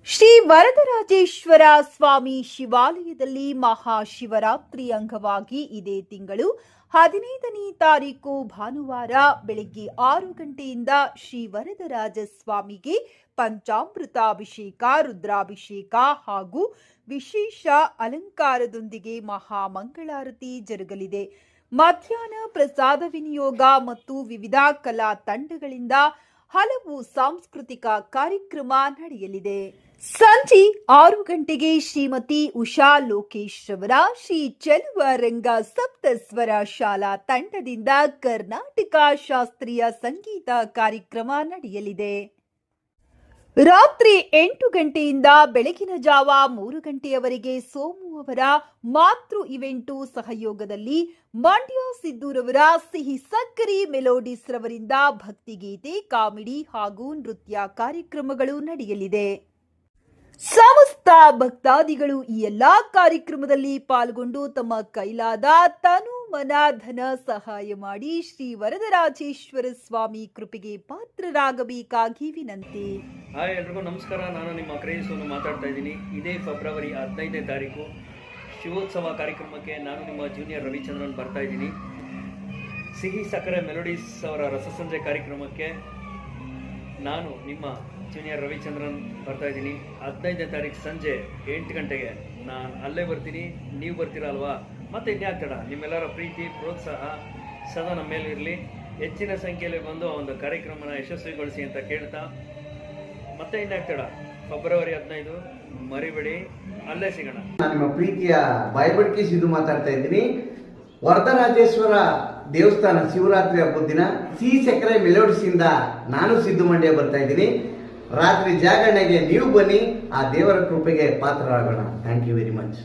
ಶ್ರೀ ವರದರಾಜೇಶ್ವರ ಸ್ವಾಮಿ ಶಿವಾಲಯದಲ್ಲಿ ಮಹಾಶಿವರಾತ್ರಿ ಅಂಗವಾಗಿ ಇದೇ ತಿಂಗಳು 15ನೇ ತಾರೀಕು ಭಾನುವಾರ ಬೆಳಗ್ಗೆ 6 ಗಂಟೆಯಿಂದ ಶ್ರೀ ವರದರಾಜ ಸ್ವಾಮಿಗೆ ಪಂಚಾಮೃತಾಭಿಷೇಕ, ರುದ್ರಾಭಿಷೇಕ ಹಾಗೂ ವಿಶೇಷ ಅಲಂಕಾರದೊಂದಿಗೆ ಮಹಾಮಂಗಳಾರತಿ ಜರುಗಲಿದೆ. ಮಧ್ಯಾಹ್ನ ಪ್ರಸಾದ ವಿನಿಯೋಗ ಮತ್ತು ವಿವಿಧ ಕಲಾ ತಂಡಗಳಿಂದ ಹಲವು ಸಾಂಸ್ಕೃತಿಕ ಕಾರ್ಯಕ್ರಮ ನಡೆಯಲಿದೆ. ಸಂಜೆ 6 ಗಂಟೆಗೆ ಶ್ರೀಮತಿ ಉಷಾ ಲೋಕೇಶ್ ರವರ ಶ್ರೀ ಚೆಲುವ ರಂಗ ಸಪ್ತಸ್ವರ ಶಾಲಾ ತಂಡದಿಂದ ಕರ್ನಾಟಕ ಶಾಸ್ತ್ರೀಯ ಸಂಗೀತ ಕಾರ್ಯಕ್ರಮ ನಡೆಯಲಿದೆ. ರಾತ್ರಿ 8 ಗಂಟೆಯಿಂದ ಬೆಳಗಿನ ಜಾವ 3 ಗಂಟೆಯವರೆಗೆ ಸೋಮು ಅವರ ಮಾತೃ ಇವೆಂಟು ಸಹಯೋಗದಲ್ಲಿ ಮಂಡ್ಯ ಸಿದ್ದೂರವರ ಸಿಹಿ ಸಕ್ಕರೆ ಮೆಲೋಡಿಸ್ ರವರಿಂದ ಭಕ್ತಿಗೀತೆ, ಕಾಮಿಡಿ ಹಾಗೂ ನೃತ್ಯ ಕಾರ್ಯಕ್ರಮಗಳು ನಡೆಯಲಿದೆ. ಸಮಸ್ತ ಭಕ್ತಾದಿಗಳು ಈ ಎಲ್ಲಾ ಕಾರ್ಯಕ್ರಮದಲ್ಲಿ ಪಾಲ್ಗೊಂಡು ತಮ್ಮ ಕೈಲಾದ ತನು ಮನ ಧನ ಸಹಾಯ ಮಾಡಿ ಶ್ರೀ ವರದರಾಜೇಶ್ವರ ಸ್ವಾಮಿ ಕೃಪೆಗೆ ಪಾತ್ರರಾಗಬೇಕಾಗಿ ವಿನಂತಿ. ಹಾಯ್ ಎಲ್ರಿಗೂ ನಮಸ್ಕಾರ. ನಾನು ನಿಮ್ಮ ಕ್ರೇಸೋನು ಮಾತಾಡ್ತಾ ಇದ್ದೀನಿ. ಇದೇ ಫೆಬ್ರವರಿ 15ನೇ ತಾರೀಕು ಶಿವೋತ್ಸವ ಕಾರ್ಯಕ್ರಮಕ್ಕೆ ನಾನು ನಿಮ್ಮ ಜೂನಿಯರ್ ರವಿಚಂದ್ರನ್ ಬರ್ತಾ ಇದ್ದೀನಿ. ಸಿಹಿ ಸಕ್ಕರೆ ಮೆಲೋಡಿಸ್ ಅವರ ರಸಸಂಜೆ ಕಾರ್ಯಕ್ರಮಕ್ಕೆ ನಾನು ನಿಮ್ಮ ಜೂನಿಯರ್ ರವಿಚಂದ್ರನ್ ಬರ್ತಾ ಇದ್ದೀನಿ. 15ನೇ ತಾರೀಕು ಸಂಜೆ 8 ಗಂಟೆಗೆ ನಾನು ಅಲ್ಲೇ ಬರ್ತೀನಿ. ನೀವು ಬರ್ತೀರಾ ಅಲ್ವಾ? ಮತ್ತೆ ಇನ್ಯಾಗ್ತಡ ನಿಮ್ಮೆಲ್ಲರ ಪ್ರೀತಿ ಪ್ರೋತ್ಸಾಹ ಸದಾ ನಮ್ಮ ಮೇಲಿರಲಿ. ಹೆಚ್ಚಿನ ಸಂಖ್ಯೆಯಲ್ಲಿ ಬಂದು ಆ ಒಂದು ಕಾರ್ಯಕ್ರಮನ ಯಶಸ್ವಿಗೊಳಿಸಿ ಅಂತ ಕೇಳ್ತಾ ಮತ್ತೆ ಇನ್ಯಾಗ್ತಡ ಫೆಬ್ರವರಿ 15 ಮರಿಬೇಡಿ, ಅಲ್ಲೇ ಸಿಗೋಣ. ನಾನು ನಿಮ್ಮ ಪ್ರೀತಿಯ ಬಾಯ್ಬಡ್ಕಿ ಸಿದ್ದು ಮಾತಾಡ್ತಾ ಇದ್ದೀನಿ. ವರದರಾಜೇಶ್ವರ ದೇವಸ್ಥಾನ ಶಿವರಾತ್ರಿ ಹಬ್ಬದ ದಿನ ಸಿಹಿ ಸಕ್ಕರೆ ಮೆಲೋಡಿಸ್ ಇಂದ ನಾನು ಸಿದ್ದು ಮಂಡ್ಯ ಬರ್ತಾ ಇದ್ದೀನಿ. ರಾತ್ರಿ ಜಾಗರಣೆಗೆ ನೀವು ಬನ್ನಿ, ಆ ದೇವರ ಕೃಪೆಗೆ ಪಾತ್ರರಾಗೋಣ. Thank you very much.